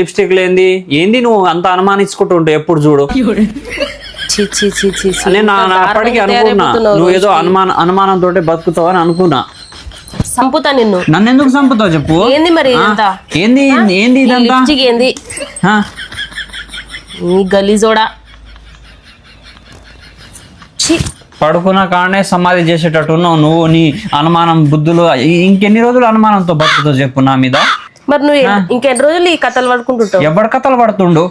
Lipstick లేంది ఏంది నువ్వు అంత అనుమానించుకుంటూ ఉంటావు ఎప్పుడు చూడు. నేను అప్పటికి అనుకున్నా నువ్వు ఏదో అనుమానంతో బతుకుతావు అని అనుకున్నా. సంపుతా నిన్ను. నన్ను ఎందుకు చంపుతావు చెప్పు. ఏంది మరి ఏంది ఏంది ఇదంతా ఏంది గలీజోడా. పడుకున్న కాడనే సమాధి చేసేటట్టు ఉన్నావు నువ్వు. నీ అనుమానం బుద్ధులు ఇంకెన్ని రోజులు అనుమానంతో బతుకుతావు చెప్పు నా మీద. మరి నువ్వు ఇంకెన్ని రోజులు ఈ కథలు పడుకుంటుంటావు. ఎవరు కథలు పడుతుండు.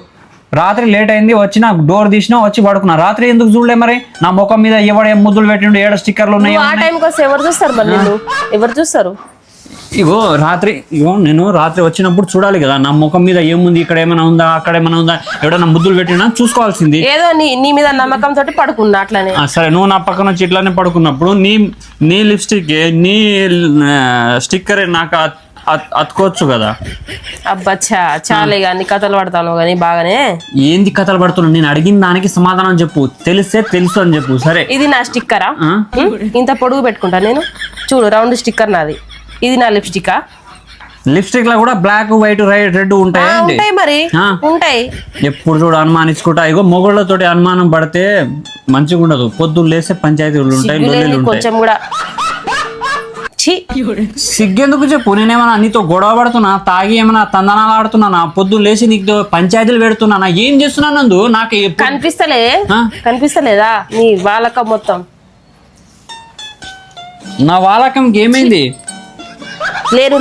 రాత్రి లేట్ అయింది వచ్చిన డోర్ తీసినా వచ్చి పడుకున్నా. రాత్రి ఎందుకు చూడలే మరి నా ముఖం మీద ఎవడు ముద్దులు పెట్టిండు ఏడ స్టిక్కర్లు ఉన్నాయి. ఆ టైం కోసం ఎవరు చూస్తారు మరి నిన్ను ఎవరు చూస్తారు. ఇగో నేను రాత్రి వచ్చినప్పుడు చూడాలి కదా నా ముఖం మీద ఏముంది, ఇక్కడ ఏమైనా ఉందా అక్కడ ఏమైనా ఉందా, ఎవడన్నా ముద్దులు పెట్టినా చూసుకోవాల్సింది. ఏదో నీ మీద నమ్మకం తోటి పడుకున్నా అట్లనే. సరే నువ్వు నా పక్కన వచ్చి ఇట్లానే పడుకున్నప్పుడు నీ లిప్స్టిక్ నీ స్టిక్కర్ నాకు అతుకోవచ్చు కదా. అబ్బచ్చా చాలే కానీ కథలు పడతాను కానీ బాగానే. ఏంది కథలు పడుతున్నావు. నేను అడిగిన దానికి సమాధానం చెప్పు. తెలిస్తే తెలుసు అని చెప్పు. సరే ఇది నా స్టిక్కరా ఇంత పొడుగు పెట్టుకుంటా నేను. చూడు రౌండ్ స్టిక్కర్ నాది. ఇది నా లిప్స్టిక్. లిప్స్టిక్ లో కూడా బ్లాక్ వైట్ రెడ్ ఉంటాయి మరి ఉంటాయి. ఎప్పుడు చూడు అనుమానించుకుంటా. ఇగో మొగుళ్ళతోటి అనుమానం పడితే మంచిగా ఉండదు. పొద్దున్న లేస్తే పంచాయతీలు ఉంటాయి కొంచెం కూడా. సిగ్గెందుకు చెప్పు. నేనేమన్నా నీతో గొడవ పడుతున్నా, తాగి ఏమన్నా తందనాలు ఆడుతున్నా, పొద్దున్న లేచి నీకు పంచాయతీలు పెడుతున్నా, ఏం చేస్తున్నా నందు నాకు కనిపిస్తలేదా నీ వాలకం మొత్తం. నా వాలకం ఏమైంది.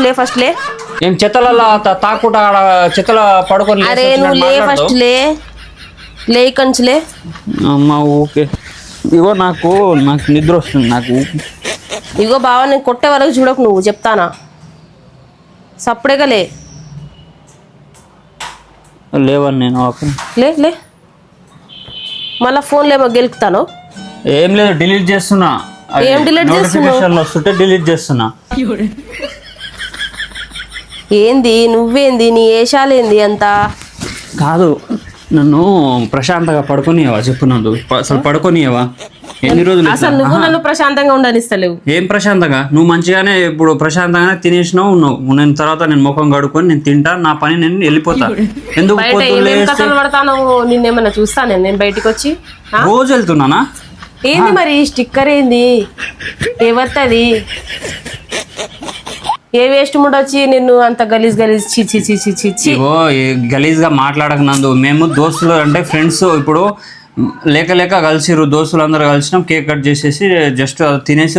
లే ఫస్ట్ లే. ఏం చెత్తలలో తాకుండా చెత్తలో పడుకొని. అరే నువ్వు లే ఫస్ట్ లే కంచులే. అమ్మా ఓకే. ఇగో నాకు నిద్ర వస్తుంది నాకు. ఇగో బావ నేను కొట్టే వరకు చూడకు నువ్వు చెప్తానా. సప్పుడేగా లేవని నేను లే మళ్ళా ఫోన్లో ఏమో గెలుపుతాను. ఏం లేదు డిలీట్ చేస్తున్నా. ఏం డిలీట్ చేస్తున్నా. వస్తుంటే డిలీట్ చేస్తున్నా. ఏంది నువ్వేంది నీ ఏషాలేంది అంతా. కాదు నన్ను ప్రశాంతంగా పడుకోనియవా చెప్పు. నందు అసలు పడుకోనియవా. ఎన్ని రోజులు అసలు నువ్వు నన్ను ప్రశాంతంగా ఉండనిస్తలేవు. ఏం ప్రశాంతంగా. నువ్వు మంచిగానే ఇప్పుడు ప్రశాంతంగానే తినేసినావు ఉన్నావు. నేను తర్వాత నేను ముఖం కడుక్కొని నేను తింటా, నా పని నేను వెళ్ళిపోతా. ఎందుకు కథలు పడతాను. నిన్నేమన్నా చూస్తాను నేను బయటికి వచ్చి. రోజు వెళ్తున్నానా. ఏంది మరి స్టిక్కర్ ఏంది ఎవరిది. ఏ వేస్ట్ ముడ్ వచ్చి నిన్ను అంత గలీజ్ చి. గలీజ్ గా మాట్లాడక నందు. మేము దోస్తులు అంటే ఫ్రెండ్స్ ఇప్పుడు లేక కలిసిరు. దోస్తులు అందరూ కలిసినాం. కేక్ కట్ చేసేసి జస్ట్ తినేసి